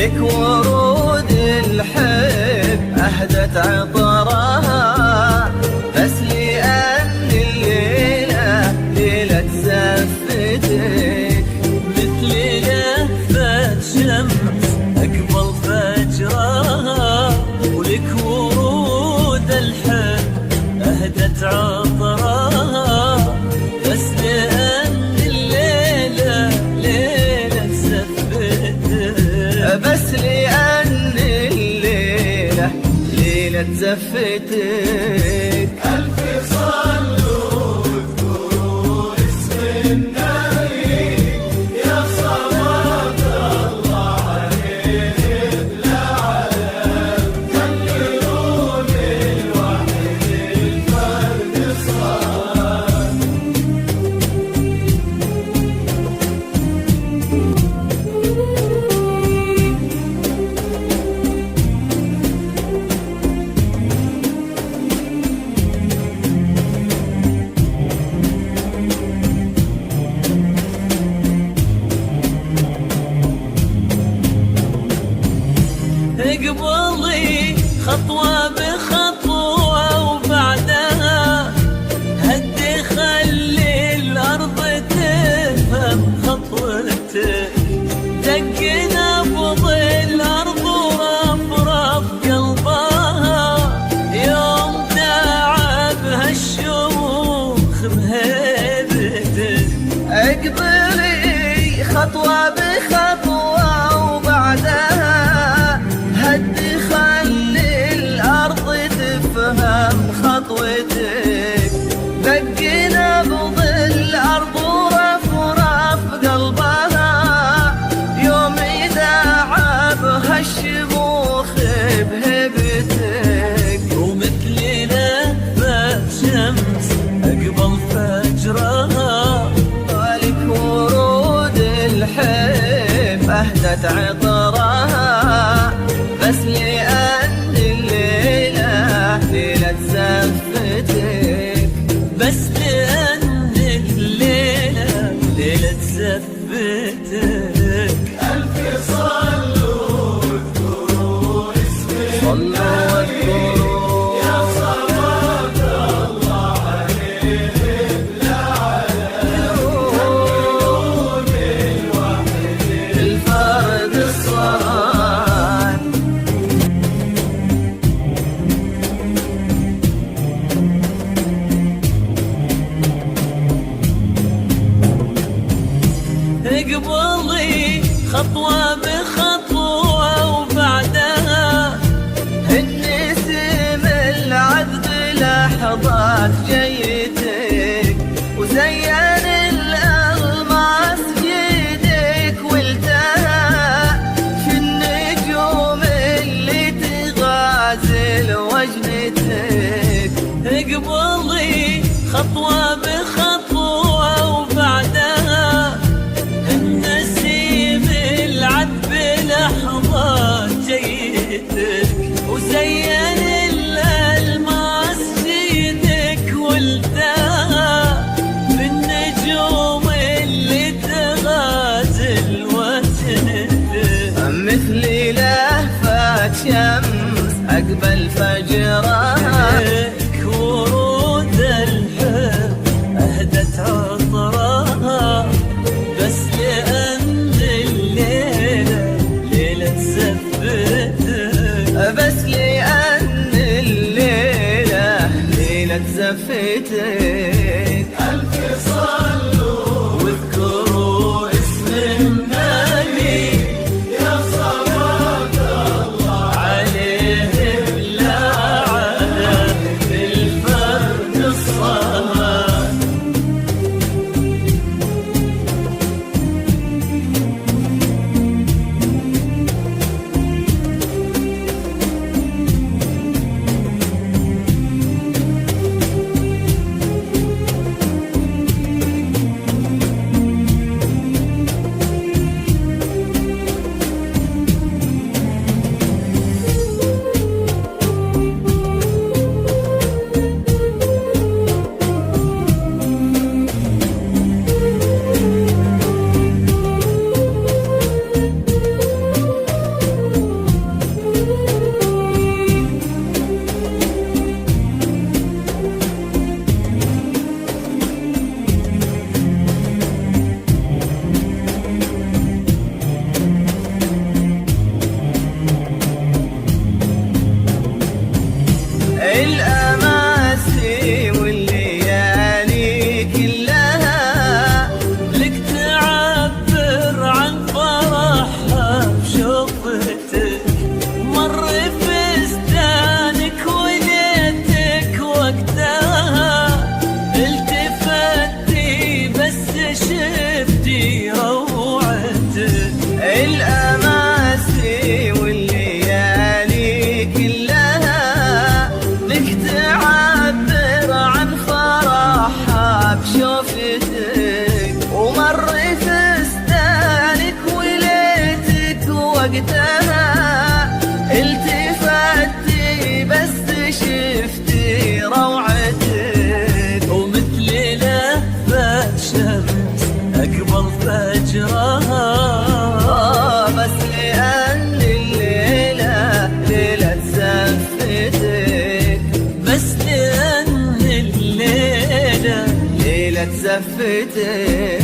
لك ورود الحب أهدت عطرها، بس لأن الليلة ليلة زفتك. مثل لهفة شمس أقبل فجرها، ولك ورود الحب أهدت عطرها، بس لأن الليلة ليلة زفتك. بس لأن الليلة ليلة زفتك. ألف صلوا واذكروا اسم النبي، يا صلاة الله عليه بالعالم. كللوا بالوحي الفرد صار. اقبلي خطوة بخطوة وبعدها هدي خلي الأرض تفهم خطوتك. دق نبض الأرض ورفرف قلبها يوم تعبها الشموخ بهيبتك. اقبلي خطوة بخطوة وبعدها هدي خلي الأرض تفهم خطوتك. دق نبض الأرض ورفرف قلبها يوم يداعبها الشموخ بهبتك. ومثل لهفة شمس أقبل فجرها، لك ورود الحب أهدت عطرها، بس لأن الليلة ليلة زفتك. بس لأن الليلة ليلة زفتك. ألف صلوا واذكروا اسم صلوا واذكروا يا صلاة الله عليه بالعالم. كللوا بالوحي الفرد الصار. اقبلي خطوة بخطوة وبعدها النسيم العذب لحظات جيتك، وزين الألماس جيدك والتهى في النجوم اللي تغازل وجنتك. اقبلي خطوة بخطوة وبعدها النسيم العذب لحظة جيتك، وزين الألماس جيدك والتهى في النجوم اللي تغازل وجنتك. مثل لهفة شمس أقبل فجرها، لك ورود الحب أهدت عطرها، بس لأن الليلة ليلة زفتك. بس لأن الليلة ليلة زفتك. ألف صلوا واذكروا اسم النبي، يا صلاة الله عليه بالعالم الفرد الصمد. وعدتك مر فستانك وليتك وقتها التفتي بس شفتي روعتك. الأماسي والليالي كلها بك تعبر عن فرحها بشوفتك، ومر فستانك وليتك وقتها التفتي بس شفتي روعتك. ومثل لهفة شمس أقبل فجرها بس لأن الليلة ليلة زفتك، بس لأن الليلة ليلة زفتك.